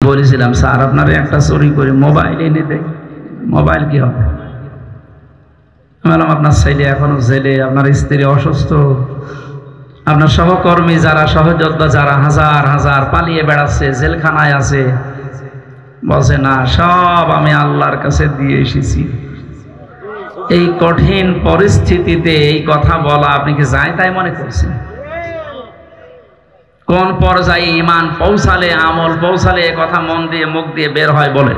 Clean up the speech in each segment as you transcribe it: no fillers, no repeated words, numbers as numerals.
বলেছিলাম স্যার আপনার একটা চুরি করে মোবাইল এনে দেয়, মোবাইল কি হবে? বললাম আপনার ছেলে এখনো জেলে, আপনার স্ত্রী অসুস্থ, আপনার সহকর্মী যারা সহযোদ্ধা যারা হাজার হাজার পালিয়ে বেড়াচ্ছে, জেলখানায় আছে। বলছে না, সব আমি আল্লাহর কাছে দিয়ে এসেছি। এই কঠিন পরিস্থিতিতে এই কথা বলা আপনি কি যায় তাই মনে করছেন? কোন পর্যায়ে ঈমান পৌঁছালে, আমল পৌঁছালে এ কথা মন দিয়ে মুখ দিয়ে বের হয় বলে?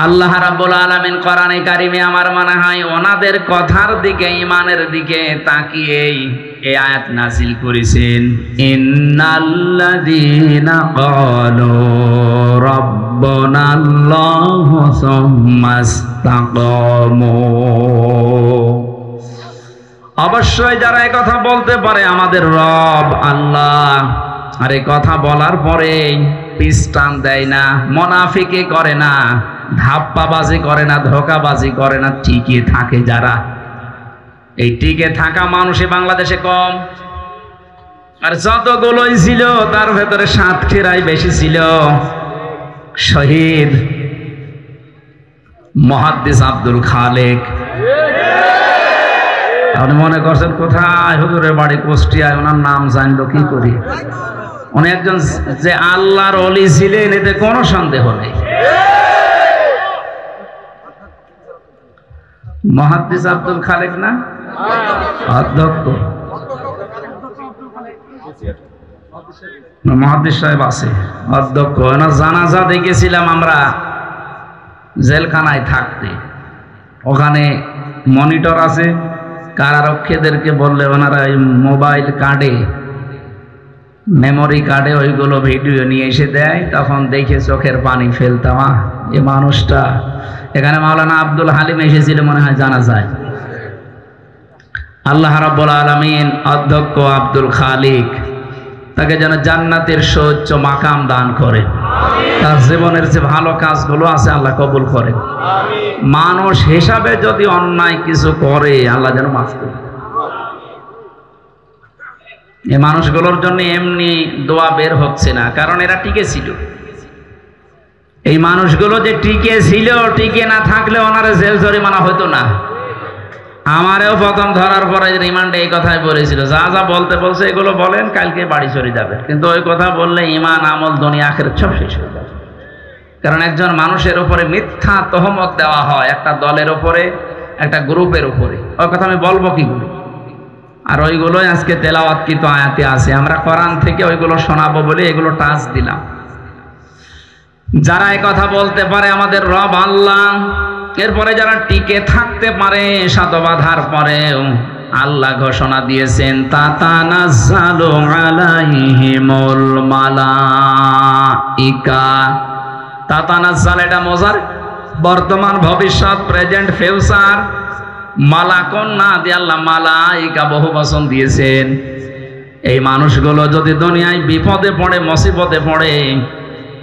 আল্লাহ রাব্বুল আলামিন কোরআনে কারিমে আমার মনে হয় ওনাদের কথার দিকে, ঈমানের দিকে তাকিয়ে এই আয়াত নাযিল করেছেন, ইন্নাল্লাযীনা ক্বালু রাব্বুনাল্লাহু সুম্মা ইসতাকামু। অবশ্যই যারা এই কথা বলতে পারে আমাদের রব আল্লাহ, আর এই কথা বলার পরে পিস্টান দেয় না, মুনাফিকি করে না, ধাপ্পাবাজি করে না, ধোঁকাবাজি করে না, টিকে থাকে যারা, এই টিকে থাকা মানুষই বাংলাদেশে কম। আর যতগুলোই ছিল তার ভেতরে সাতক্ষীরাই বেশি ছিল। শহীদ মুহাদ্দিস আব্দুল খালেক, আপনি মনে করছেন কোথায়? হুজুরের বাড়ি কুষ্টিয়ায়, ওনার নাম জানলো কি করি? উনি একজন যে আল্লাহর ওলি ছিলেন, এতে কোনো সন্দেহ নেই। মুহাদ্দিস আব্দুল খালেক না, অধ্যক্ষ মুহাদ্দিস সাহেব আছে, অধ্যক্ষ। ওনার জানাজা দেখেছিলাম আমরা জেলখানায় থাকতে। ওখানে মনিটর আছে, কারারক্ষীদেরকে বললে ওনারা এই মোবাইল কার্ডে, মেমোরি কার্ডে ওইগুলো ভিডিও নিয়ে এসে দেয়। তখন দেখে চোখের পানি ফেলতাম, এই মানুষটা। এখানে মাওলানা আব্দুল হালিম এসেছিল মনে হয় জানাজায়। আল্লাহ রাব্বুল আলামিন অধ্যক্ষ আব্দুল খালিক তাকে যেন জান্নাতের সর্বোচ্চ মাকাম দান করে, তার জীবনের যে ভালো কাজগুলো আছে আল্লাহ কবুল করে। মানুষ হিসাবে যদি অন্যায় কিছু করে আল্লাহ যেন মাফ করে। এই মানুষগুলোর জন্য এমনি দোয়া বের হচ্ছে না, কারণ এরা টিকে ছিল। এই মানুষগুলো যে টিকে ছিল, টিকে না থাকলে ওনারা জেল জরিমানা হতো না। আমারেও প্রথম ধরার পরে রিমান্ডে এই কথাই বলেছিল, যা যা বলতে বলছে এগুলো বলেন, কালকে বাড়ি চলে যাবে। কিন্তু ওই কথা বললে ঈমান, আমল, দুনিয়া আখিরাত সব শেষ হয়ে যাবে। কারণ একজন মানুষের উপরে মিথ্যা তহমত দেওয়া হয়, একটা দলের উপরে, একটা গ্রুপের উপরে, ওই কথা আমি বলবো কি করে? আর ওইগুলোই আজকে তেলাওয়াতকৃত আয়াতে আছে। আমরা কোরআন থেকে ওইগুলো শোনাবো বলে এগুলো টাচ দিলাম। যারা এই কথা বলতে পারে আমাদের রব আল্লাহ, এরপরে যারা টিকে থাকতে পারে শত বাধার পরেও, আল্লাহ ঘোষণা দিয়েছেন তাতানাজ্জালু আলাইহিমুল মালাইকা। তাতানাজ্জাল এটা মজার, বর্তমান, ভবিষ্যৎ, প্রেজেন্ট, ফিউচার। মালাকুন না দিয়ে আল্লাহ মালাইকা বহু বচন দিয়েছেন। এই মানুষগুলো যদি দুনিয়ায় বিপদে পড়ে, মুসিবতে পড়ে,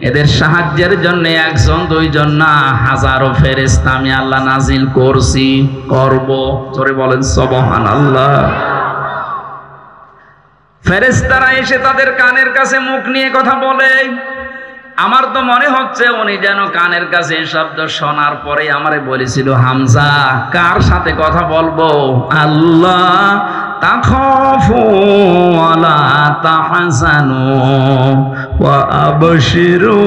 এদের সাহায্যের জন্য একজন দুইজন না, হাজারো ফেরেশতা আমি আল্লাহ নাজিল করছি, করব। জোরে বলেন সুবহানাল্লাহ। ফেরেশতারা এসে তাদের কানের কাছে মুখ নিয়ে কথা বলে। আমার তো মনে হচ্ছে উনি যেন কানের কাছে এই শব্দ শোনার পরে আমারে বলেছিল, হামজা কার সাথে কথা বলবো? আল্লাহ তাখাফু ওয়ালা তাহজানু ওয়া আবশিরু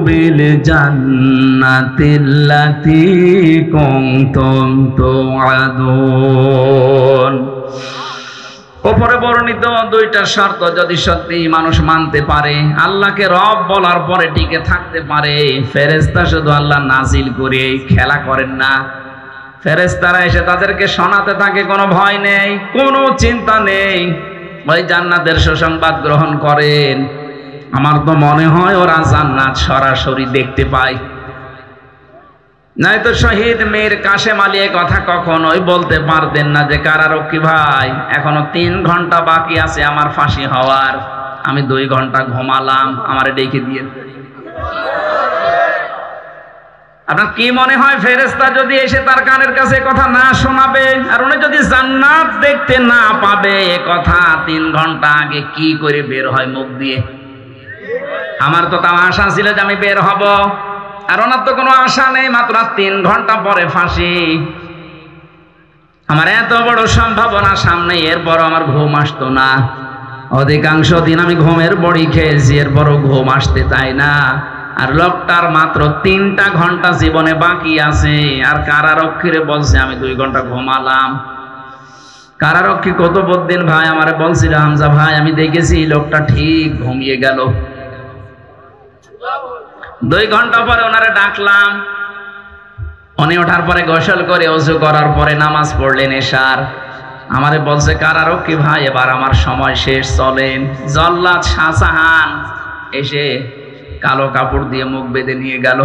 বিল জান্নাতিল্লাতী কুনতুম তুআদুন। উপরে বর্ণিত দুইটা শর্ত যদি সত্যি মানুষ মানতে পারে, আল্লাহকে রব বলার পরে টিকে থাকতে পারে। ফেরেশতা শুধু আল্লাহ নাজিল করে খেলা করেন না, ফেরেশতারা এসে তাদেরকে শোনাতে থাকে, কোনো ভয় নেই, কোনো চিন্তা নেই, ওই জান্নাতের সুসংবাদ গ্রহণ করেন। আমার তো মনে হয় ওরা জান্নাত সরাসরি দেখতে পায়। নয়তো শহীদ মীর কাশেম আলী এই কথা কখনোই বলতে পারতেন না যে কারারক্ষী ভাই এখনো 3 ঘন্টা বাকি আছে আমার ফাঁসি হওয়ার, আমি 2 ঘন্টা ঘুমালাম, আমারে ডেকে দিয়ে। আপনার কি মনে হয় ফেরেশতা যদি এসে তার কানের কাছে কথা না শোনাবে, আর উনি যদি জান্নাত দেখতে না পাবে, এ কথা 3 ঘন্টা আগে কি করে বের হয় মুখ দিয়ে? আমার তো তাও আশা ছিল যে আমি বের হব, আর ওনার তো কোনো আশা নেই, মাত্র 3 ঘন্টা পরে ফাঁসি। আমার এত বড় সম্ভাবনা সামনে, এরপরও আমার ঘুম আসতো না। অধিকাংশ দিন আমি ঘুমের বড়ি খেয়েছি, এরপরও ঘুম আসতে চাই না। আর লোকটার মাত্র 3টা ঘন্টা জীবনে বাকি আছে, আর কারারক্ষীরে বলছে আমি 2 ঘন্টা ঘুমালাম। কারারক্ষী কুতুবউদ্দিন ভাই আমারে বলছিল, হামজা ভাই আমি দেখেছি লোকটা ঠিক ঘুমিয়ে গেল। 2 ঘন্টা পরে ওনারে ডাকলাম, উনি ওঠার পরে গোসল করে ওযু করার পরে নামাজ পড়লেন এশার। আমারে বলছে, কারারক্ষী ভাই এবার আমার সময় শেষ, চলেন। জল্লাদ শাহজাহান এসে কালো কাপড় দিয়ে মুখ বেঁধে নিয়ে গেল।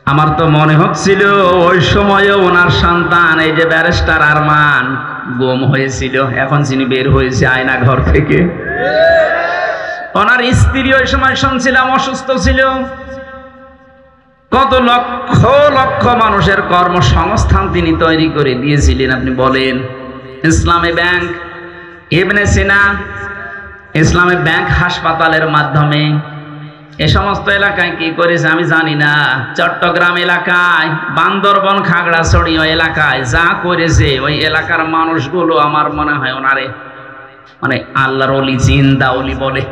আমার তো মনে হচ্ছিল ওই সময়ও ওনার সন্তান এই যে ব্যারিস্টার আরমান গুম হয়েছিল, এখন যিনি বের হয়েছে আয়না ঘর থেকে। ওনার স্ত্রী ওই সময় শুনছিলাম অসুস্থ ছিল। কত লক্ষ লক্ষ মানুষের কর্মসংস্থান তিনি তৈরি করে দিয়েছিলেন আপনি বলেন। ইসলামী ব্যাংক, ইবনে সিনা ইসলামী ব্যাংক হাসপাতালের মাধ্যমে এ সমস্ত এলাকায় কি করেছে আমি জানি না। চট্টগ্রাম এলাকায়, বান্দরবন, খাগড়াছড়ি ওই এলাকায় যা করেছে, ওই এলাকার মানুষগুলো আমার মনে হয় ওনারে মানে আল্লাহর ওলি, জিন্দা ওলি বলে,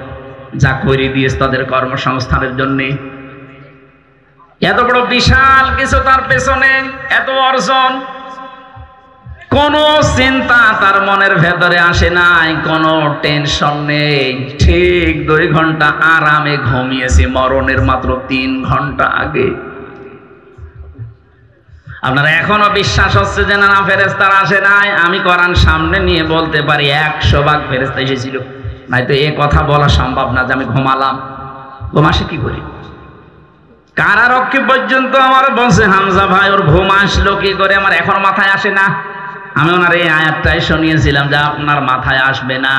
যা করে দিয়েছে তাদের কর্মসংস্থানের জন্যে। এত বড় বিশাল কিছু তার পেছনে, এত অর্জন, কোন চিন্তা তার মনের ভেতরে আসে নাই, কোনো টেনশন নেই। ঠিক 2 ঘন্টা আরামে ঘুমিয়েছি, মরণের মাত্র 3 ঘন্টা আগে। আপনারা এখনো বিশ্বাস হচ্ছে যে না ফেরেশতারা আসে নাই? আমি কোরআন সামনে নিয়ে বলতে পারি 100 ভাগ ফেরেশতা এসেছিল, নয়তো এ কথা বলা সম্ভব না যে আমি ঘুমালাম। ঘুম আসে কি করে? কারারক্ষী পর্যন্ত আমার বলছে, হামজা ভাই ওর ঘুম আসলো কি করে, আমার এখন মাথায় আসে না। আমি ওনার এই আয়াতটাই শুনিয়েছিলাম যে আপনার মাথায় আসবে না,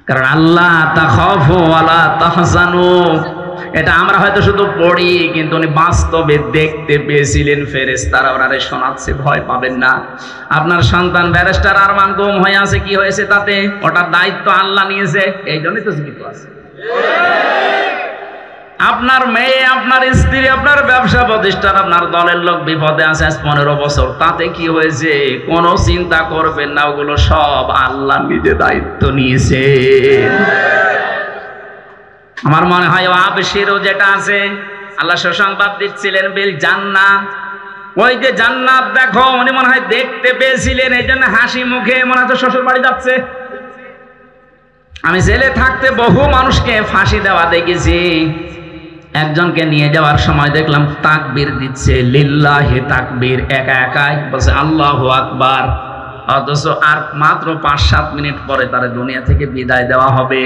কারণ আল্লাহ তাখাফু ওয়ালা তাহজানু, এটা আমরা হয়তো শুধু পড়ি, কিন্তু উনি বাস্তবে দেখতে পেয়েছিলেন। ফেরেশতারা ওনারে শোনাচ্ছে ভয় পাবেন না। আপনার সন্তান ব্যারিস্টার আরমান গুম হয়ে আছে, কি হয়েছে তাতে? ওটার দায়িত্ব আল্লাহ নিয়েছে, এই জন্যই তো জীবিত আছে। আপনার মেয়ে, আপনার স্ত্রী, আপনার ব্যবসা প্রতিষ্ঠান, আপনার দলের লোক বিপদে আছে আজ 15 বছর, তাতে কি হয়েছে? কোনো চিন্তা করবেন না, ওগুলো সব আল্লাহ নিজে দায়িত্ব নিয়েছে। আমার মনে হয় আবশিরু যেটা আছে, আল্লাহ সুসংবাদ দিচ্ছিলেন বিল জান্নাত, ওই যে জান্নাত দেখো, উনি মনে হয় দেখতে পেয়েছিলেন, এই জন্য হাসি মুখে মনে হচ্ছে শ্বশুর বাড়ি যাচ্ছে। আমি জেলে থাকতে বহু মানুষকে ফাঁসি দেওয়া দেখেছি। একজনকে নিয়ে যাওয়ার সময় দেখলাম তাকবীর দিচ্ছে, লিল্লাহি তাকবীর, একা একাই বলছে আল্লাহু আকবার, অথচ আর মাত্র 5-7 মিনিট পরে তার দুনিয়া থেকে বিদায় দেওয়া হবে।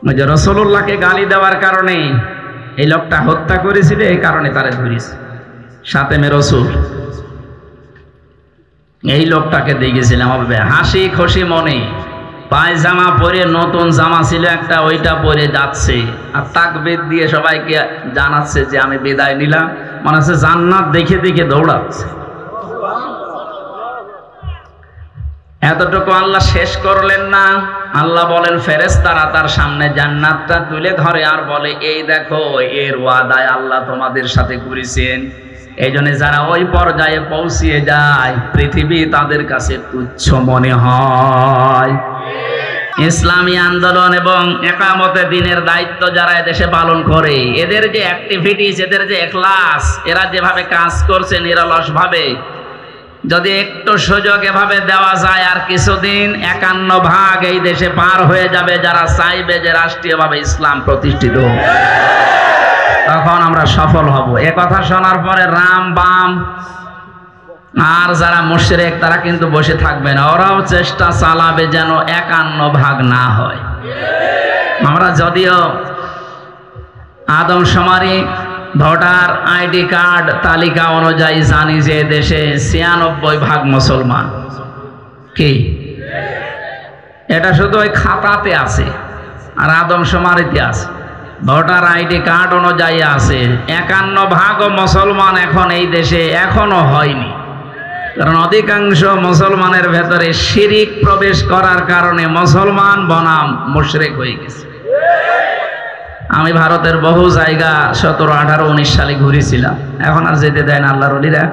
ওই যে রাসূলুল্লাহকে গালি দেওয়ার কারণে এই লোকটা হত্যা করেছিল, এই কারণে তারে ধরেছে সাতেমে রসুল। এই লোকটাকে দেখেছিলাম হাসি খুশি মনে, পায়জামা পরে, নতুন জামা ছিল একটা, ওইটা পরে যাচ্ছে আর তাকবীর দিয়ে সবাইকে জানাচ্ছে যে আমি বিদায় নিলাম। মনে হচ্ছে জান্নাত দেখে দেখে দৌড়াচ্ছে। এতটুকু আল্লাহ শেষ করলেন না, আল্লাহ বলেন ফেরেশতারা তার সামনে জান্নাতটা তুলে ধরে আর বলে, এই দেখো এর ওয়াদায় আল্লাহ তোমাদের সাথে করেছেন। এই জন্য যারা ওই পর্যায়ে পৌঁছিয়ে যায়, পৃথিবী তাদের কাছে তুচ্ছ মনে হয়। ইসলামী আন্দোলন এবং একামতে দিনের দায়িত্ব যারা এদেশে পালন করে, এদের যে অ্যাক্টিভিটিস, এদের যে এখলাস, এরা যেভাবে কাজ করছে নিরলস ভাবে, যদি একটু সুযোগ এভাবে দেওয়া যায়, আর কিছুদিন 51 ভাগ এই দেশে পার হয়ে যাবে যারা চাইবে যে রাষ্ট্রীয়ভাবে ইসলাম প্রতিষ্ঠিত হোক, তখন আমরা সফল হব। এ কথা শোনার পরে রাম বাম আর যারা মুশরিক তারা কিন্তু বসে থাকবে না, ওরাও চেষ্টা চালাবে যেন 51 ভাগ না হয়। আমরা যদিও আদমশুমারি ভোটার আইডি কার্ড তালিকা অনুযায়ী জানি যে দেশে 96 ভাগ মুসলমান, কি এটা শুধু ওই খাতাতে আছে আর আদমশুমারিতে আছে, ভোটার আইডি কার্ড অনুযায়ী আছে। 51 ভাগ মুসলমান এখন এই দেশে এখনো হয়নি। কারণ অধিকাংশ মুসলমানের ভেতরে শিরিক প্রবেশ করার কারণে মুসলমান বনাম মুশরিক হয়ে গেছে। আমি ভারতের বহু জায়গা 17, 18, 19 সালে ঘুরেছিলাম, এখন আর যেতে দেয় না আল্লাহর ওলিরা।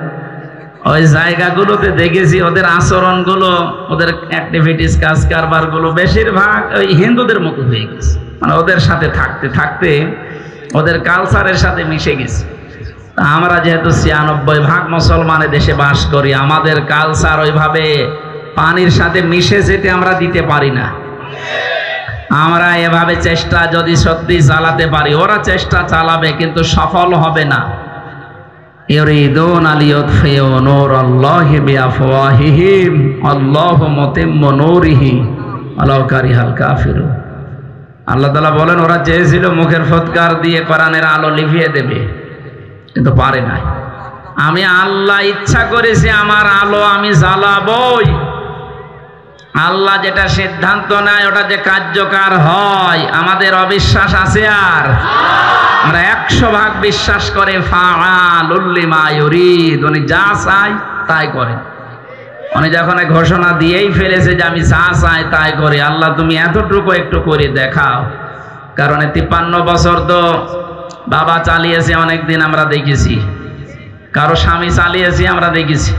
ওই জায়গাগুলোতে দেখেছি ওদের আচরণগুলো, ওদের অ্যাক্টিভিটিস, কাজ কারবারগুলো বেশিরভাগ ওই হিন্দুদের মতো হয়ে গেছে। মানে ওদের সাথে থাকতে থাকতে ওদের কালচারের সাথে মিশে গেছে। আমরা যেহেতু 96% মুসলমান দেশে বাস করি, আমাদের কালচার ওইভাবে পানির সাথে মিশে যেতে আমরা দিতে পারি না। আমরা এভাবে চেষ্টা যদি সত্যি চালাতে পারি, ওরা চেষ্টা চালাবে কিন্তু সফল হবে না। ইউরিদুনা লিইউতফিউ নূরাল্লাহি বিআফওয়াহিহিম আল্লাহু মুতিম্মু নূরিহি ওয়ালাউ কারিহাল কাফিরুন। আল্লাহ তাআলা বলেন, ওরা চেয়েছিল মুখের ফুৎকার দিয়ে কোরআনের আলো লিভিয়ে দেবে, কিন্তু পারে নাই। আমি আল্লাহ ইচ্ছা করেছি আমার আলো আমি জ্বালাবই। আল্লাহ যেটা সিদ্ধান্ত নেয় ওটা যে কার্যকর হয়, আমাদের অবিশ্বাস আছে? আর আমরা 100% বিশ্বাস করে ফাআলুল লিমা ইউরিদ, উনি যা চায় তাই করেন। উনি যখন ঘোষণা দিয়েই ফেলেছে যে আমি যা চাই তাই করি, আল্লাহ তুমি এতটুকু একটু করে দেখাও। কারণ 53 বছর তো বাবা চালিয়েছে, অনেকদিন আমরা দেখেছি। কারো স্বামী চালিয়েছি আমরা দেখেছি,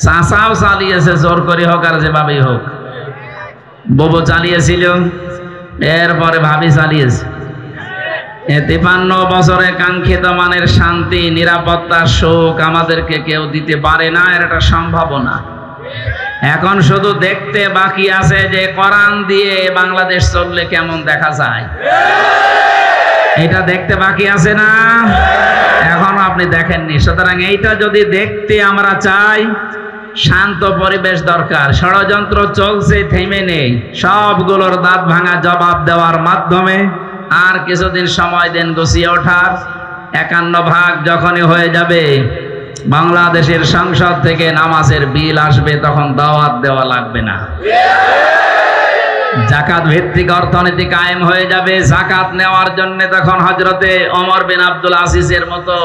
চাচাও চালিয়েছে, জোর করে হোক আর যেভাবেই হোক। বউ চালিয়েছিল, এরপরে ভাবি চালিয়েছে। 53 বছরে কাঙ্ক্ষিত মানের শান্তি, নিরাপত্তা, সুখ আমাদেরকে কেউ দিতে পারে না, এর একটা সম্ভাবনা। এখন শুধু দেখতে বাকি আছে যে কোরআন দিয়ে বাংলাদেশ চললে কেমন দেখা যায়, এটা দেখতে বাকি আছে না? এখনো আপনি দেখেননি। সুতরাং এইটা যদি দেখতে আমরা চাই, শান্ত পরিবেশ দরকার। ষড়যন্ত্র চলছে, থেমে নেই। সবগুলোর দাঁত ভাঙা জবাব দেওয়ার মাধ্যমে আর কিছুদিন সময় দেন গুছিয়ে ওঠার। 51% যখনই হয়ে যাবে, বাংলাদেশের সংসদ থেকে নামাজের বিল আসবে, তখন দাওয়াত দেওয়া লাগবে না। জাকাত ভিত্তিক অর্থনীতি কায়েম হয়ে যাবে। জাকাত নেওয়ার জন্য তখন হযরতে ওমর বিন আব্দুল আজিজের মতো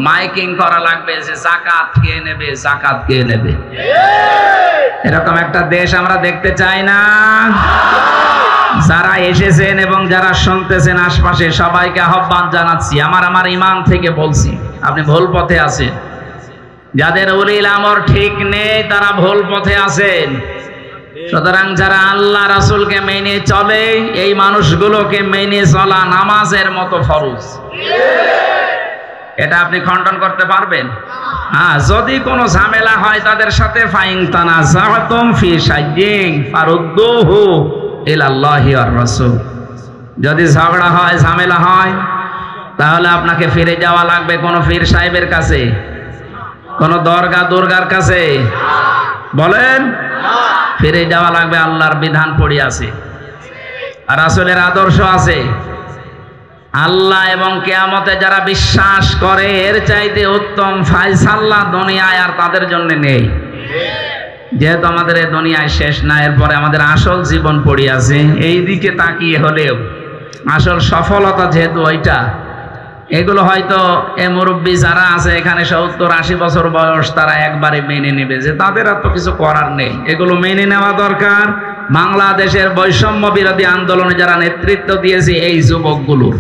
মাইকিং করা লাগবে যে জাকাত কে নেবে, জাকাত কে নেবে। এরকম একটা দেশ আমরা দেখতে চাই না। যারা এসেছেন এবং যারা শুনতেছেন আশপাশে সবাইকে আহ্বান জানাচ্ছি, আমার ঈমান থেকে বলছি, আপনি ভুল পথে আছেন। যাদের উলিল আমর ঠিক নেই তারা ভুল পথে আছেন। সুতরাং যারা আল্লাহ রাসূলকে মেনে চলে, এই মানুষগুলোকে মেনে চলা নামাজের মতো ফরজ। এটা আপনি খণ্ডন করতে পারবেন? হ্যাঁ, যদি কোনো ঝামেলা হয় তাদের সাথে, ফাইন তানাযাতুম ফি শাইইন ফারুদ্দুহু ইলাল্লাহি ওয়ার রাসূল। যদি ঝগড়া হয়, ঝামেলা হয়, তাহলে আপনাকে ফিরে যাওয়া লাগবে কোন পীর সাহেবের কাছে, কোন দুর্গার কাছে? বলেন, ফিরে যাওয়া লাগবে। আল্লাহর বিধান পড়ে আছে, আর রাসূলের আদর্শ আছে। আল্লাহ এবং কিয়ামতে যারা বিশ্বাস করে, এর চাইতে উত্তম ফায়সালা দুনিয়ায় আর তাদের জন্য নেই। যেহেতু আমাদের এই দুনিয়ায় শেষ না, এরপরে আমাদের আসল জীবন পড়ে আছে। এই দিকে তাকিয়ে হলেও আসল সফলতা যেহেতু ওইটা, এগুলো হয়তো এ মুরব্বী যারা আছে এখানে 70-80 বছর বয়স, তারা একবারে মেনে নেবে যে তাদের আর তো কিছু করার নেই। এগুলো মেনে নেওয়া দরকার। বাংলাদেশের বৈষম্য বিরোধী আন্দোলনে যারা নেতৃত্ব দিয়েছে এই যুবকগুলোর,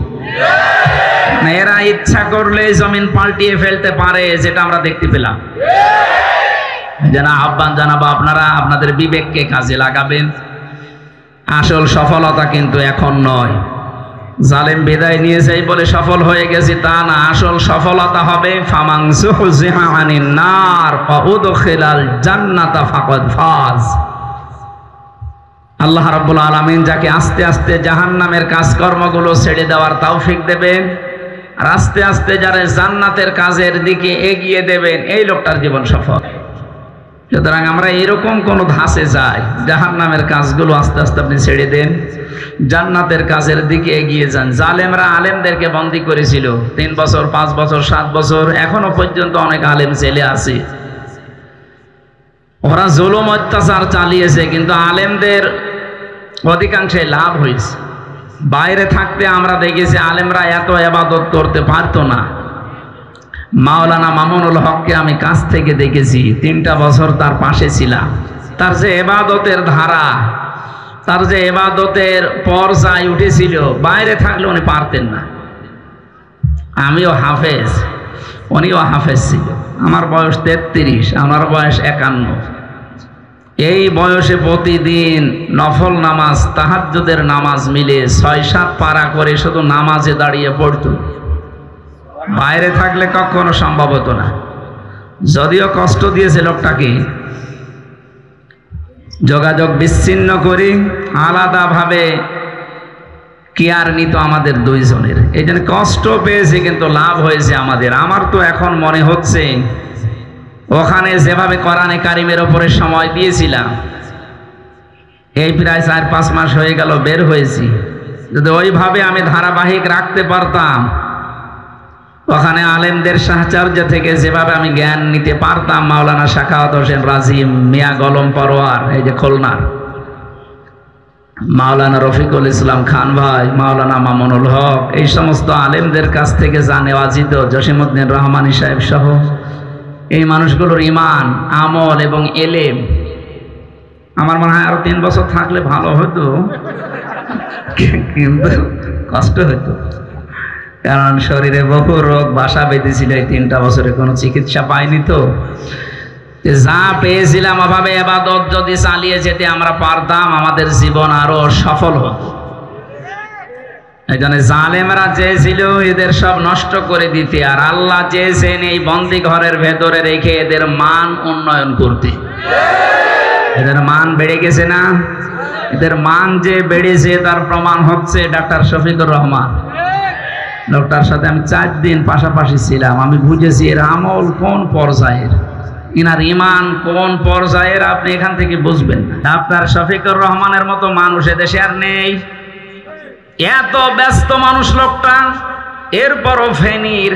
এরা ইচ্ছা করলে জমিন পাল্টিয়ে ফেলতে পারে, যেটা আমরা দেখতে পেলাম। যেন আহ্বান জানাবো, আপনারা আপনাদের বিবেককে কাজে লাগাবেন। আসল সফলতা কিন্তু এখন নয়। জালেম বিদায় নিয়েছে বলে সফল হয়ে গেছি তা না। আসল সফলতা হবে ফামান যুহজিহা আনিন নার ওয়া উদখিলাল জান্নাতা ফাকাদ ফাজ। আল্লাহ রাব্বুল আলামিন যাকে আস্তে আস্তে জাহান্নামের কাজকর্মগুলো ছেড়ে দেওয়ার তৌফিক দেবেন, আর আস্তে আস্তে যারা জান্নাতের কাজের দিকে এগিয়ে দেবেন, এই লোকটার জীবন সফল। সুতরাং আমরা এরকম কোন ধাঁচে যাই, জাহান্নামের কাজগুলো আস্তে আস্তে আপনি ছেড়ে দেন, জান্নাতের কাজের দিকে এগিয়ে যান। জালেমরা আলেমদেরকে বন্দী করেছিল 3 বছর, 5 বছর, 7 বছর, এখনো পর্যন্ত অনেক আলেম জেলে আছে। ওরা জুলুম অত্যাচার চালিয়েছে, কিন্তু আলেমদের অধিকাংশে লাভ হয়েছে। বাইরে থাকতে আমরা দেখেছি আলেমরা এত ইবাদত করতে পারতো না, মাওলানা মামুনুল হককে আমি কাছ থেকে দেখেছি, 3টা বছর তার পাশে ছিলাম। তার যে ইবাদতের ধারা, তার যে ইবাদতের পর্যায় উঠেছিল, বাইরে থাকলে উনি পারতেন না। আমিও হাফেজ, উনিও হাফেজ ছিল। আমার বয়স 33, আমার বয়স 51। এই বয়সে প্রতিদিন নফল নামাজ, তাহাজ্জুদের নামাজ মিলে 6-7 পারা করে শুধু নামাজে দাঁড়িয়ে পড়তো। বাইরে থাকলে কখনো সম্ভব হতো না। যদিও কষ্ট দিয়েছে লোকটাকে, যোগাযোগ বিচ্ছিন্ন করি, আলাদাভাবে কেয়ার নিত আমাদের দুইজনের। এই জন্য কষ্ট পেয়েছে, কিন্তু লাভ হয়েছে আমাদের। আমার তো এখন মনে হচ্ছে ওখানে যেভাবে কোরআনে কারিমের ওপরে সময় দিয়েছিলাম, এই প্রায় 4-5 মাস হয়ে গেল বের হয়েছি, যদি ওইভাবে আমি ধারাবাহিক রাখতে পারতাম, ওখানে আলেমদের সাহচর্য থেকে যেভাবে আমি জ্ঞান নিতে পারতাম, মাওলানা শাখাওয়াত হোসেন রাজিম, মিয়া গলম পরোয়ার, এই যে খুলনার, মাওলানা রফিকুল ইসলাম খান ভাই, মাওলানা মামুনুল হক, এই সমস্ত আলেমদের কাছ থেকে যা নেওয়া যেত, জসিমউদ্দিন রহমানী সাহেব সহ, এই মানুষগুলোর ঈমান, আমল এবং এলেম, আমার মনে হয় আরো 3 বছর থাকলে ভালো হতো, কিন্তু কষ্ট হতো। কারণ শরীরে বহু রোগ বাসা বেঁধেছিল, এই 3টা বছরে কোনো চিকিৎসা পাইনি। তো যা পেয়েছিলাম অভাবে ইবাদত যদি চালিয়ে যেতে আমরা পারতাম, আমাদের জীবন আরো সফল হতো। এই জন্য জালেমরা চেয়েছিল এদের সব নষ্ট করে দিতে, আর আল্লাহ চেয়েছেন এই বন্দি ঘরের ভেতরে রেখে এদের মান উন্নয়ন করতে। এদের মান বেড়ে গেছে না? এদের মান যে বেড়েছে তার প্রমাণ হচ্ছে ডাক্তার শফিকুর রহমান। লোকটার সাথে আমি 4 দিন পাশাপাশি ছিলাম, আমি বুঝেছি এর আমল কোন পর্যায়ের, ইনার ঈমান কোন পর্যায়ের, আপনি এখান থেকে বুঝবেন না। ডাক্তার শফিকুর রহমানের মতো মানুষ এদেশে আর নেই। এত ব্যস্ত মানুষ লোকটা, এরপরও ফেনীর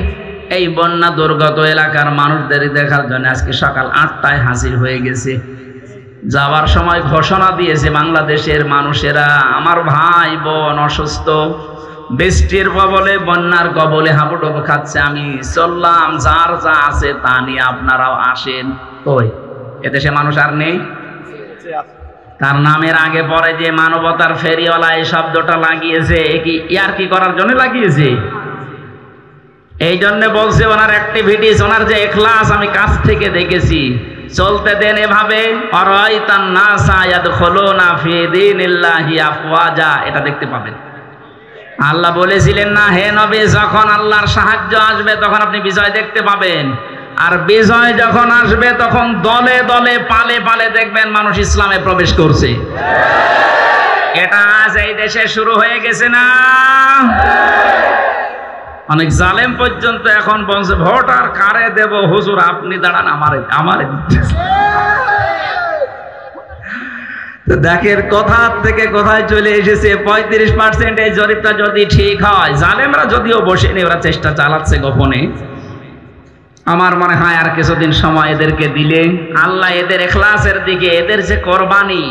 এই বন্যা দুর্গত এলাকার মানুষদের দেখার জন্য আজকে সকাল 8টায় হাজির হয়ে গেছে। যাওয়ার সময় ঘোষণা দিয়েছে বাংলাদেশের মানুষেরা, আমার ভাই বোন অসুস্থ, বৃষ্টির কবলে, বন্যার কবলে হাবুডুবু খাচ্ছে, আমি চললাম, যার যা আছে তা নিয়ে আপনারাও আসেন। কই এদেশে মানুষ আর নেই? তার নামের আগে পরে যে মানবতার ফেরিওয়ালা এই শব্দটা লাগিয়েছে, কি ইয়ার কি করার জন্য লাগিয়েছে? এই জন্য বলছে ওনার অ্যাক্টিভিটিস, ওনার যে ইখলাস আমি কাছ থেকে দেখেছি। চলতে দেন এভাবে, আরাইতান নাসা ইয়াদখুলুনা ফি দীনিল্লাহি আফওয়াজা, এটা দেখতে পাবেন। আল্লাহ বলেছিলেন না, হে নবী, যখন আল্লাহর সাহায্য আসবে তখন আপনি বিজয় দেখতে পাবেন, আর বিজয় যখন আসবে তখন দলে দলে পালে পালে দেখবেন মানুষ ইসলামে প্রবেশ করছে। এটা আজ এই দেশে শুরু হয়ে গেছে না? অনেক জালেম পর্যন্ত এখন বলছে ভোট আর কারে দেব হুজুর, আপনি দাঁড়ান, আমারে দেখের কথা থেকে কোথায় চলে এসেছে। 35% এই জরিপটা যদি ঠিক হয়, জালেমরা যদিও বসেনি, ওরা চেষ্টা চালাচ্ছে গোপনে। আমার মনে হয় আর কিছুদিন সময় এদেরকে দিলে আল্লাহ এদের ইখলাসের দিকে, এদের যে কোরবানি,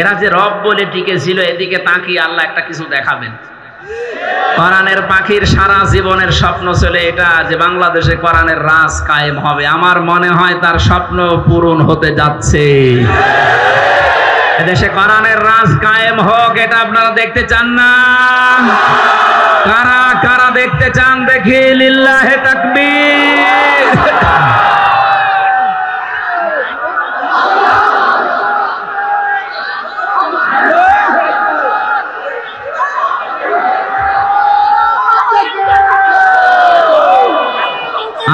এরা যে রব বলে টিকে ছিল, এদিকে তাকিয়ে আল্লাহ একটা কিছু দেখাবেন। কোরআনের পাখির সারা জীবনের স্বপ্ন ছিল এটা, যে বাংলাদেশে কোরআনের রাজ কায়েম হবে। আমার মনে হয় তার স্বপ্ন পূরণ হতে যাচ্ছে। এদেশে কোরআনের রাজ কায়েম হোক, এটা আপনারা দেখতে চান না? কারা কারা দেখতে চান দেখি? লিল্লাহে তাকবীর।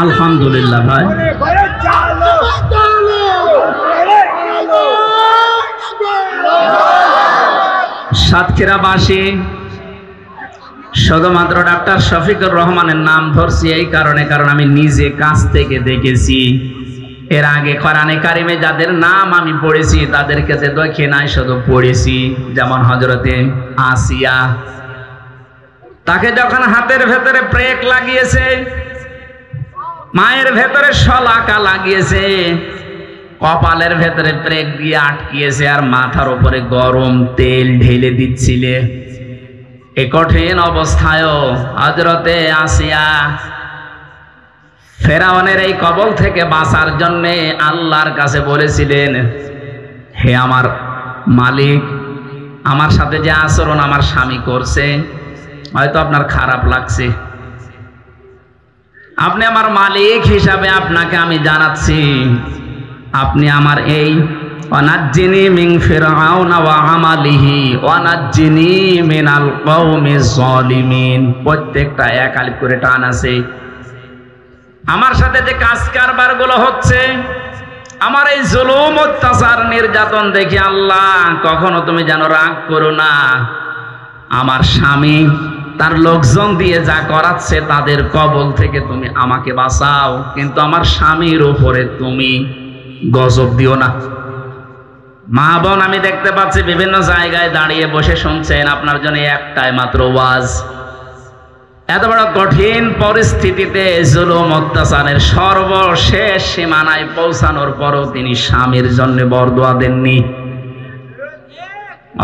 আলহামদুলিল্লাহ ভাই। সাতক্ষীরাবাসী শুধুমাত্র ডাক্তার শফিকুর রহমানের নাম ধরছি এই কারণে, কারণ আমি নিজে কাছ থেকে দেখেছি। এর আগে কোরআনে কারিমে যাদের নাম আমি পড়েছি তাদেরকে যে দেখে নাই, শুধু পড়েছি। যেমন হযরতে আসিয়া, তাকে যখন হাতের ভেতরে ব্রেক লাগিয়েছে, মায়ের ভেতরে শলাকা লাগিয়েছে, কপালের ভেতরে ব্রেক দিয়ে আটকিয়েছে, আর মাথার উপরে গরম তেল ঢেলে দিচ্ছিলে। এই কঠিন অবস্থায়ও হযরতে আসিয়া ফেরাউনের এই কবল থেকে বাঁচার জন্য আল্লাহর কাছে বলেছিলেন, হে আমার মালিক, আমার সাথে যে আচরণ আমার স্বামী করছে হয়তো আপনার খারাপ লাগছে, আপনি আমার মালিক হিসাবে আপনাকে আমি জানাচ্ছি, আপনি আমার এই ওয়ানাজ্জিনি মিন ফিরআউনা ওয়া আমালিহি ওয়ানাজ্জিনি মিনাল কওমিজ জালিমিন, প্রত্যেকটা এক আলিফ করে টান আছে। আমার সাথে যে কাজ কারবার গুলো হচ্ছে, আমার এই জুলুম অত্যাচার নির্যাতন দেখে আল্লাহ কখনো তুমি যেন রাগ করো না। আমার স্বামী তার লোকজন দিয়ে যা করাচ্ছে তাদের কবল থেকে তুমি আমাকে বাঁচাও, কিন্তু আমার স্বামীর উপরে তুমি গজব দিও না। মা বোন, আমি দেখতে পাচ্ছি বিভিন্ন জায়গায় দাঁড়িয়ে বসে শুনছেন, আপনার জন্য একটাই মাত্র ওয়াজ। এত বড় কঠিন পরিস্থিতিতে জুলুম অত্যাচারের সর্বশেষ সীমানায় পৌঁছানোর পরও তিনি স্বামীর জন্য বরদোয়া দেননি।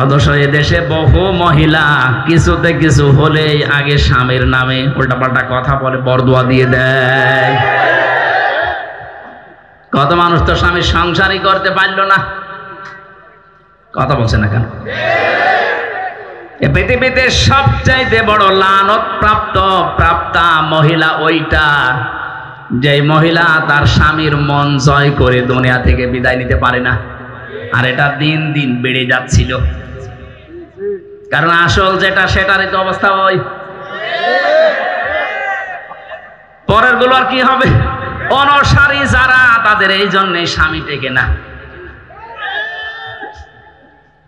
অথচ এদেশে বহু মহিলা কিছুতে কিছু হলেই আগে স্বামীর নামে উল্টাপাল্টা কথা বলে বরদোয়া দিয়ে দেয়। কত মানুষ তো স্বামীর সংসারই করতে পারলো না। কথা বলছে না কেন? পৃথিবীতে সবচাইতে বড় লানত প্রাপ্তা মহিলা ওইটা, যে মহিলা তার স্বামীর মন জয় করে দুনিয়া থেকে বিদায় নিতে পারে না। আর এটা দিন দিন বেড়ে যাচ্ছিল, কারণ আসল যেটা সেটারই তো অবস্থা ওই। পরের গুলো আর কি হবে? অনসারী যারা, তাদের এই জন্যে স্বামী টেকে না।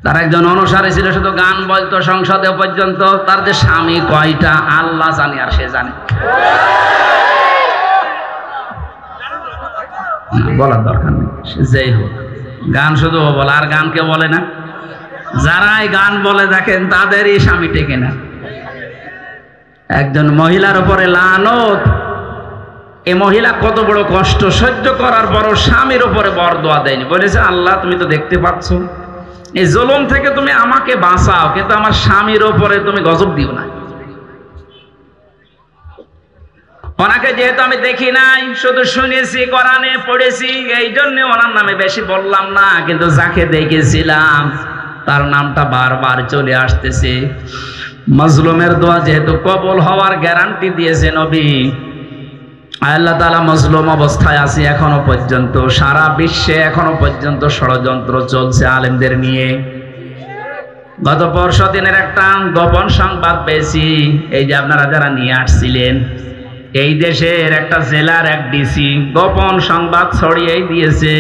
তার একজন অনুসারী ছিল, শুধু গান বলতো সংসদে পর্যন্ত, তার যে স্বামী কয়টা আল্লাহ জানে আর সে জানে। বলার দরকার নেই, যেই হোক গান শুধু বলে, আর গান কেউ বলে না। যারাই গান বলে দেখেন তাদেরই স্বামী টেকে না। একজন মহিলার উপরে লানত, এই মহিলা কত বড় কষ্ট সহ্য করার পরও স্বামীর উপরে বরদোয়া দেয়নি, বলেছে আল্লাহ তুমি তো দেখতে পাচ্ছ, এই জুলুম থেকে তুমি আমাকে বাঁচাও, কিন্তু আমার স্বামীর উপরে তুমি গজব দিও না। ওনাকে যেহেতু আমি দেখি নাই, শুধু শুনেছি, কোরআনে পড়েছি, এই জন্য ওনার নামে বেশি বললাম না, কিন্তু যাকে দেখেছিলাম তার নামটা বারবার চলে আসতেছে। মজলুমের দোয়া যেহেতু কবুল হওয়ার গ্যারান্টি দিয়েছে নবী, আল্লাহ তাআলা মজলুম অবস্থায় আছে এখনো পর্যন্ত। সারা বিশ্বে এখনো পর্যন্ত ষড়যন্ত্র চলছে আলেমদের নিয়ে। গত পরশু দিনের একটা গোপন সংবাদ পেয়েছি, এই যে আপনারা যারা নিয়ে আসছিলেন, এই দেশের একটা জেলার এক ডিসি গোপন সংবাদ ছড়িয়ে দিয়েছে,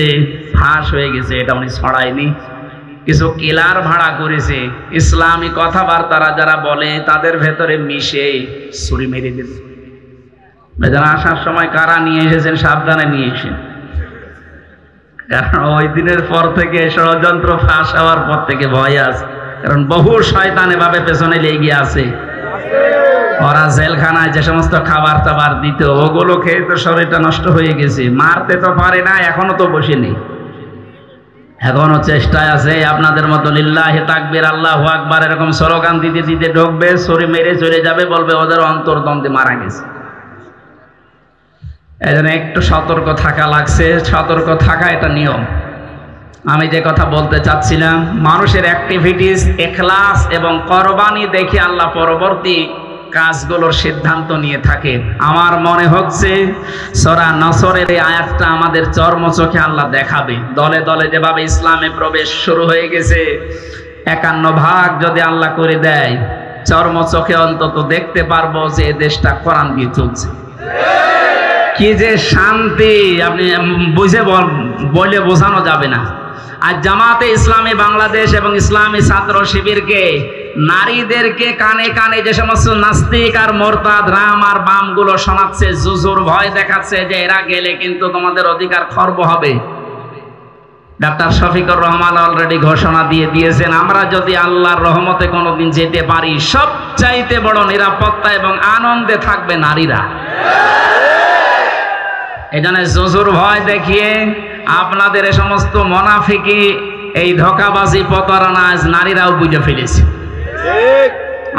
ফাঁস হয়ে গেছে। এটা উনি ছড়ায়নি, কিছু কিলার ভাড়া করেছে, ইসলামী কথাবার্তারা যারা বলে তাদের ভেতরে মিশে ছুরি মেরে দিল। যারা আসার সময় কারা নিয়ে এসেছেন সাবধানে নিয়ে এসেছেন, কারণ ওই দিনের পর থেকে ষড়যন্ত্র ফাঁস হওয়ার পর থেকে ভয় আছে, কারণ বহু শয়তান এভাবে পেছনে লেগে আছে। ওরা জেলখানায় যে সমস্ত খাবার টাবার দিত, ওগুলো খেয়ে তো শরীরটা নষ্ট হয়ে গেছে। মারতে তো পারে না, এখনো তো বসে নেই, এখনো চেষ্টায় আছে। আপনাদের মতো লিল্লাহি তাকবীর আল্লাহু আকবার এরকম স্লোগান দিতে দিতে ঢুকবে, ছুরি মেরে চলে যাবে, বলবে ওদের অন্তর্দ্বন্দ্বে মারা গেছে। এই জন্য একটু সতর্ক থাকা লাগছে, সতর্ক থাকা এটা নিয়ম। আমি যে কথা বলতে চাচ্ছিলাম, মানুষের অ্যাক্টিভিটিস, ইখলাস এবং কোরবানি দেখে আল্লাহ পরবর্তী কাজগুলোর সিদ্ধান্ত নিয়ে থাকে। আমার মনে হচ্ছে সূরা নসরের এই আয়াতটা আমাদের চর্মচোখে আল্লাহ দেখাবে। দলে দলে যেভাবে ইসলামে প্রবেশ শুরু হয়ে গেছে, 51 ভাগ যদি আল্লাহ করে দেয়, চর্মচোখে অন্তত দেখতে পারবো যে এই দেশটা কোরআন দিয়ে চলছে। কি যে শান্তি, আপনি বলে বোঝানো যাবে না। আর জামাতে ইসলামী বাংলাদেশ এবং ইসলামী ছাত্র শিবিরকে, নারীদেরকে কানে কানে যে সমস্ত নাস্তিক আর মোরতাদ রাম আর বাম গুলো শোনাচ্ছে, জুজুর ভয় দেখাচ্ছে যে এরা গেলে কিন্তু তোমাদের অধিকার খর্ব হবে। ডাক্তার শফিকুর রহমান অলরেডি ঘোষণা দিয়ে দিয়েছেন, আমরা যদি আল্লাহর রহমতে কোনোদিন যেতে পারি, সবচাইতে বড় নিরাপত্তা এবং আনন্দে থাকবে নারীরা। এখানে জুজুর ভয় দেখিয়ে আপনাদের এই সমস্ত মুনাফিকি, এই ধোঁকাবাজি, প্রতারণা আজ নারীরাও বুঝে ফেলেছে।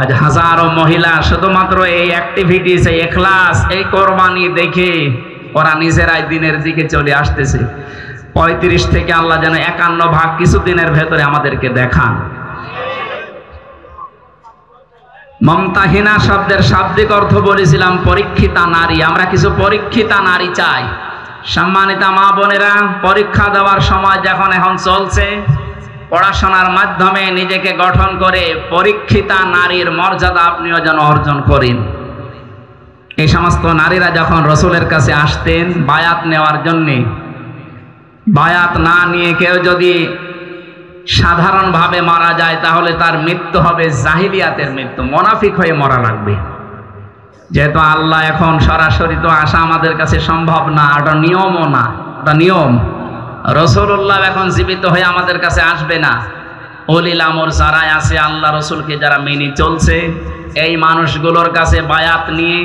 আজ হাজারো মহিলা শুধুমাত্র এই অ্যাক্টিভিটিস, এই ইখলাস, এই কোরবানি দেখে ওরা নিজেরাই দিনের দিকে চলে আসতেছে। 35 থেকে আল্লাহ যেন 51 ভাগ কিছুদিনের ভেতরে আমাদেরকে দেখান। মমতাহিনা শব্দের শাব্দিক অর্থ বলেছিলাম পরীক্ষিতা নারী। আমরা কিছু পরীক্ষিতা নারী চাই। সম্মানিতা মা বোনেরা, পরীক্ষা দেওয়ার সময় যখন এখন চলছে, পড়াশোনার মাধ্যমে নিজেকে গঠন করে পরীক্ষিতা নারীর মর্যাদা আপনিও যেন অর্জন করেন। এই সমস্ত নারীরা যখন রসুলের কাছে আসতেন বায়াত নেওয়ার জন্যে, বায়াত না নিয়ে কেউ যদি সাধারণভাবে মারা যায় তাহলে তার মৃত্যু হবে জাহিলিয়াতের মৃত্যু, মুনাফিক হয়ে মরা লাগবে। যেহেতু আল্লাহ এখন সরাসরি তো আসা আমাদের কাছে সম্ভব না, ওটা নিয়মও না, ওটা নিয়ম। রাসূলুল্লাহ এখন জীবিত হয়ে আমাদের কাছে আসবে না। উলিল আমর যারা আছে, আল্লাহ রসুলকে যারা মেনে চলছে, এই মানুষগুলোর কাছে বায়াত নিয়ে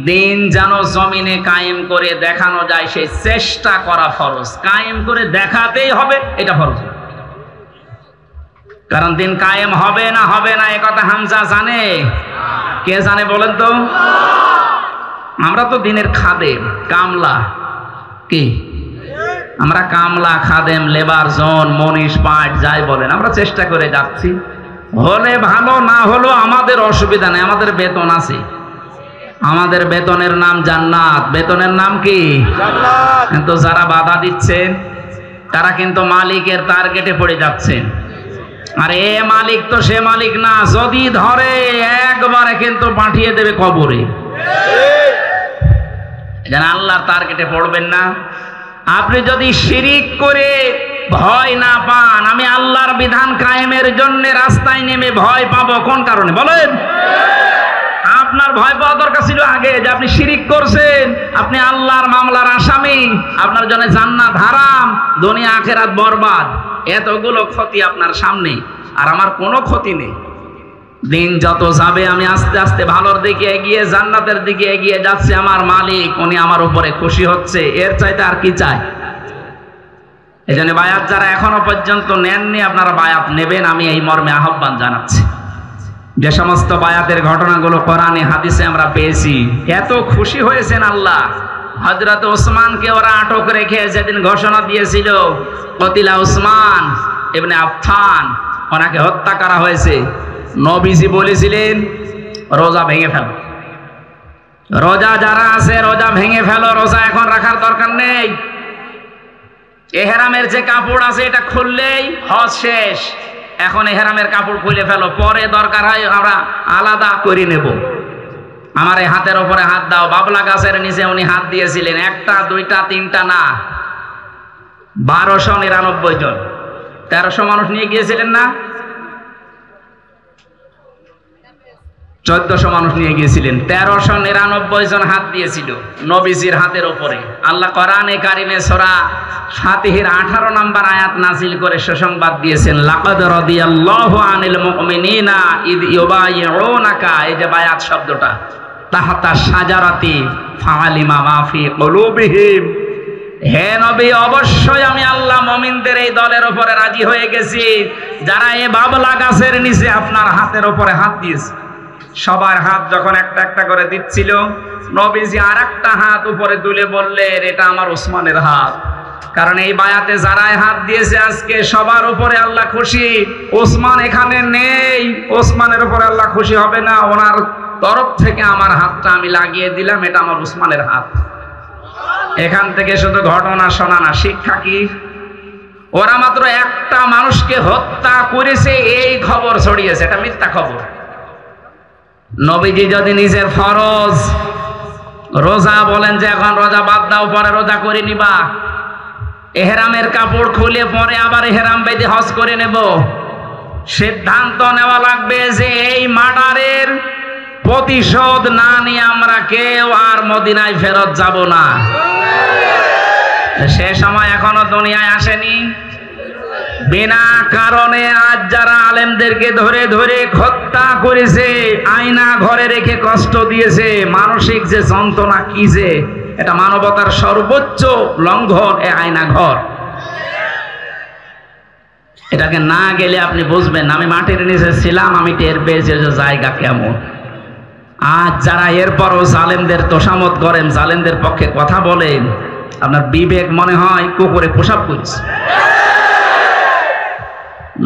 দিন যেন জমিনে কায়েম করে দেখানো যায় সেই চেষ্টা করা ফরজ। কায়েম করে দেখাতেই হবে, এটা ফরজ। কারণ দিন কায়েম হবে না এ কথা হামজা জানে? কে জানে বলেন তো? আমরা তো দিনের খাদেম, কামলা। কি আমরা? কামলা, খাদেম, লেবার, জন, মনীষ, পাট যাই বলেন, আমরা চেষ্টা করে যাচ্ছি। হলে ভালো, না হলো আমাদের অসুবিধা নেই, আমাদের বেতন আছে। আমাদের বেতনের নাম জান্নাত। বেতনের নাম কি? জান্নাত। কিন্তু যারা বাধা দিচ্ছেন তারা কিন্তু মালিকের টার্গেটে পড়ে যাচ্ছেন। আর এ মালিক তো সে মালিক না, যদি ধরে একবারে কিন্তু পাঠিয়ে দেবে কবরে। যেন আল্লাহর টার্গেটে পড়বেন না। আপনি যদি শিরিক করে ভয় না পান, আমি আল্লাহর বিধান কায়েমের জন্য রাস্তায় নেমে ভয় পাবো কোন কারণে বলেন? আপনার ভয় পাওয়া দরকার ছিল আগে যে আপনি শিরিক করছেন, আপনি আল্লাহর মামলার আসামি, আপনার জন্য জান্নাত হারাম, দুনিয়া আখিরাত বরবাদ। এতগুলো ক্ষতি আপনার সামনে, আর আমার কোনো ক্ষতি নেই। দিন যত যাবে আমি আস্তে আস্তে ভালোর দিকে এগিয়ে, জান্নাতের দিকে এগিয়ে যাচ্ছে। আমার মালিক উনি আমার উপরে খুশি হচ্ছে, এর চাইতে আর কি চাই? এই জন্য বায়াত যারা এখনো পর্যন্ত নেননি, আপনারা বায়াত নেবেন, আমি এই মর্মে আহ্বান জানাচ্ছি। যে সমস্ত বায়াতের ঘটনাগুলো কোরআনে হাদিসে আমরা পেয়েছি, এত খুশি হয়েছেন আল্লাহ। হযরত ওসমানকে ওরা আটক রেখে যেদিন ঘোষণা দিয়েছিল কতিলা উসমান ইবনে আফফান, ওনাকে হত্যা করা হয়েছে, নবীজি বলেছিলেন রোজা ভেঙে ফেলো। রোজা যারা আছে রোজা ভেঙে ফেলো, রোজা এখন রাখার দরকার নেই। এহরামের যে কাপড় আছে এটা খুললেই হজ শেষ। এখন এহরামের কাপড় খুলে ফেলো, পরে দরকার হয় আমরা আলাদা করে নেব। আমার এই হাতের ওপরে হাত দাও। বাবলা গাছের নিচে উনি হাত দিয়েছিলেন, একটা দুইটা তিনটা না, 1299 জন। 1300 মানুষ নিয়ে গিয়েছিলেন না? 1400 মানুষ নিয়ে গিয়েছিলেন। 1399 জন হাত দিয়েছিল নবীজির হাতের ওপরে। আল্লাহ কোরআনে কারিমে সূরা ফাতিহার 18 নম্বর আয়াত নাযিল করে সুসংবাদ দিয়েছেন, লাকাদ রাদিয়াল্লাহু আনিল মুমিনিনা ইদ ইউবাইউনাকা। এই যে বায়াত শব্দটা, তাহাতা শাজারাতি ফাআলিমা মা ফি কুলুবিহিম। হে নবী, অবশ্যই আমি আল্লাহ মুমিনদের এই দলের উপরে রাজি হয়ে গেছি যারা এই বাবলা গাছের নিচে আপনার হাতের উপরে হাত দিয়েছে। সবার হাত যখন একটা একটা করে দিচ্ছিল, নবীজি আর একটা হাত উপরে তুলে বললেন, এটা আমার ওসমানের হাত। কারণ এই বায়াতে যারাই হাত দিয়েছে আজকে সবার উপরে আল্লাহ খুশি। ওসমান এখানে নেই, ওসমানের উপরে আল্লাহ খুশি হবে না। ওনার তরফ থেকে আমার হাতটা আমি লাগিয়ে দিলাম, এটা আমার ওসমানের হাত। এখান থেকে শুধু ঘটনা শোনা না, শিক্ষা কি? ওরা মাত্র একটা মানুষকে হত্যা করেছে এই খবর ছড়িয়েছে, এটা মিথ্যা খবর। নবীজি যদি নিজের ফরজ রোজা বলেন যে এখন রোজা বাদ দাও, পরে রোজা করে নিবা, এহরামের কাপড় খুলে পরে আবার এহরাম বেঁধে হজ করে নেব, সিদ্ধান্ত নেওয়া লাগবে যে এই মার্ডারের প্রতিশোধ না নিয়ে আমরা কেউ আর মদিনায় ফেরত যাব না। সে সময় এখনো দুনিয়ায় আসেনি। বিনা কারণে আজ যারা আলেমদেরকে ধরে ধরে হত্যা করেছে, আয়না ঘরে রেখে কষ্ট দিয়েছে, মানসিক যে যন্ত্রণা কি যে, এটা মানবতার সর্বোচ্চ লঙ্ঘন। এ আয়না ঘর, এটাকে না গেলে আপনি বুঝবেন। আমি মাটির নিচে ছিলাম, আমি টের পেয়েছি যে জায়গা কেমন। আজ যারা এরপরও জালেমদের তোষামত করেন, জালেমদের পক্ষে কথা বলেন, আপনার বিবেক মনে হয় কুকুরে প্রসাব করছে।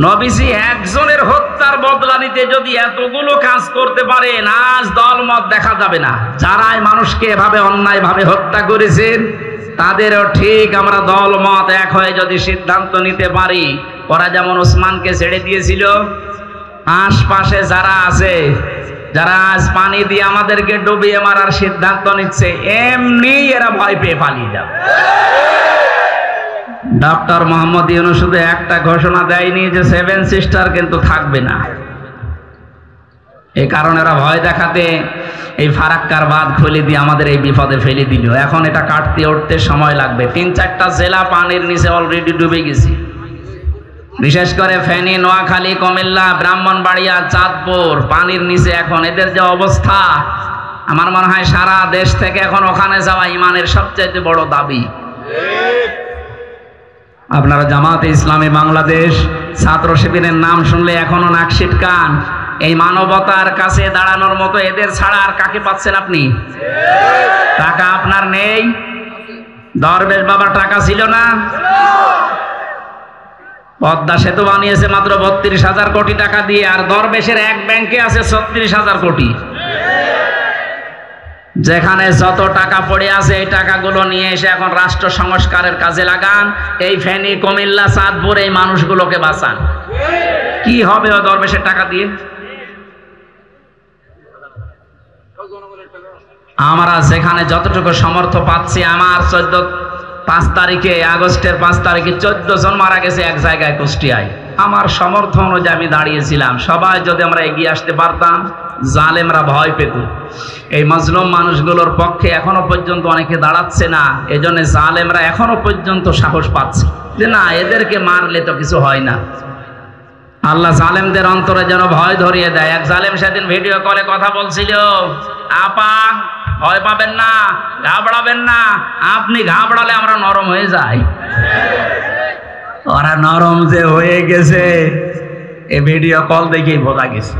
নবীজি একজনের হত্যার বদলা নিতে যদি এতগুলো কাজ করতে পারেন, আজ দলমত দেখা যাবে না। যারাই মানুষকে এভাবে অন্যায়ভাবে হত্যা করেছেন তাদেরও ঠিক আমরা দলমত এক হয়ে যদি সিদ্ধান্ত নিতে পারি, ওরা যেমন ওসমানকে ছেড়ে দিয়েছিল, আশপাশে যারা আছে, যারা আজ পানি দিয়ে আমাদেরকে ডুবিয়ে মারার সিদ্ধান্ত নিচ্ছে, এমনি এরা ভয় পেয়ে পালিয়ে যাবে। ডক্টর মোহাম্মদ ইউনূস শুধু একটা ঘোষণা দেয়নি যে 7 সিস্টার কিন্তু থাকবে না। এই কারণে এরা ভয় দেখাতে এই ফারাক্কার বাঁধ খুলে দিয়ে আমাদের এই বিপদে ফেলে দিল। এখন এটা কাটতে উঠতে সময় লাগবে। 3-4টা জেলা পানির নিচে অলরেডি ডুবে গেছে, বিশেষ করে ফেনী, নোয়াখালী, কুমিল্লা, ব্রাহ্মণবাড়িয়া, চাঁদপুর পানির নিচে। এখন এদের যে অবস্থা, আমার মনে হয় সারা দেশ থেকে এখন ওখানে যাওয়া ইমানের সবচেয়ে বড় দাবি। আপনারা জামাতে ইসলামী বাংলাদেশ ছাত্র শিবিরের নাম শুনলে এখনো নাক সিটকান। এই মানবতার কাছে দাঁড়ানোর মতো এদের ছাড়া আর কাকে পাচ্ছেন আপনি? টাকা আপনার নেই? দরবেশ বাবার টাকা ছিল না? পদ্মা সেতু বানিয়েছে মাত্র 32,000 কোটি টাকা দিয়ে, আর দরবেশের এক ব্যাংকে আছে 36,000 কোটি। যেখানে যত টাকা পড়ে আছে এই টাকাগুলো নিয়ে এসে এখন রাষ্ট্র সংস্কারের কাজে লাগান। এই ফেনী, কুমিল্লা, চাঁদপুর এই মানুষগুলোকে বাঁচান। কি হবে ও দরবেশের টাকা দিয়ে? আমরা যেখানে যতটুকু সমর্থ পাচ্ছি, আমার 5 তারিখে, আগস্টের 5 তারিখে 14 জন মারা গেছে এক জায়গায় কুষ্টিয়ায়। আমার সমর্থ অনুযায়ী আমি দাঁড়িয়েছিলাম। সবাই যদি আমরা এগিয়ে আসতে পারতাম, জালেমরা ভয় পেত। এই মাজলুম মানুষগুলোর পক্ষে এখনো পর্যন্ত অনেকে দাঁড়াচ্ছে না। এজন্য জালেমরা এখনো পর্যন্ত সাহস পাচ্ছে যে না, এদেরকে মারলে তো কিছু হয় না। আল্লাহ জালেমদের অন্তরে যেন ভয় ধরিয়ে দেয়। এক জালেম সেদিন ভিডিও কলে কথা বলছিল, আপা ভয় পাবেন না, ঘাবড়াবেন না, আপনি ঘাবড়ালে আমরা নরম হয়ে যাই। ওরা নরম যে হয়ে গেছে এই ভিডিও কল দেখেই বোঝা গেছে।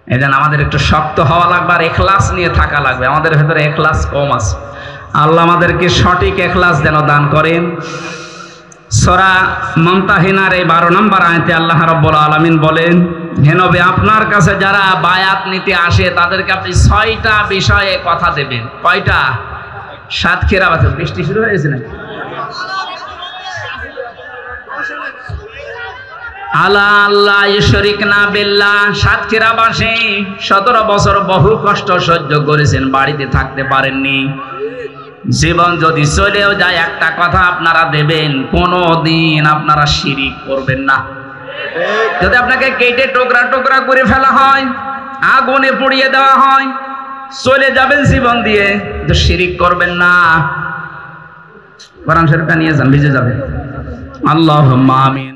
এজন্য আমাদের একটু শক্ত হওয়া লাগবে আর ইখলাস নিয়ে থাকা লাগবে। আমাদের ভেতরে ইখলাস কম আছে। আল্লাহ আমাদেরকে সঠিক ইখলাস যেন দান করেন। সূরা মুমতাহিনার এই 12 নম্বর আয়াতে আল্লাহ রাব্বুল আলামিন বলেন, হে নবী, আপনার কাছে যারা বায়াত নিতে আসে তাদেরকে আপনি 6টা বিষয়ে কথা দেবেন। কয়টা? সাতক্ষীরা বাজে বৃষ্টি শুরু হয়েছে নাকি? আল্লাহ ইশরিকনা বিল্লাহ। সাতক্ষীরাবাসী 17 বছর বহু কষ্ট সহ্য করেছেন, বাড়িতে থাকতে পারেননি। জীবন যদি চলেও যায়, একটা কথা আপনারা দেবেন, কোনদিন আপনারা শিরিক করবেন না। যদি আপনাকে কেটে টুকরা টুকরা করে ফেলা হয়, আগুনে পুড়িয়ে দেওয়া হয়, চলে যাবেন জীবন দিয়ে, কিন্তু শিরিক করবেন না। কোরআন শরীফটা নিয়ে যান, ভিজে যাবে। আল্লাহুম্মা আমিন।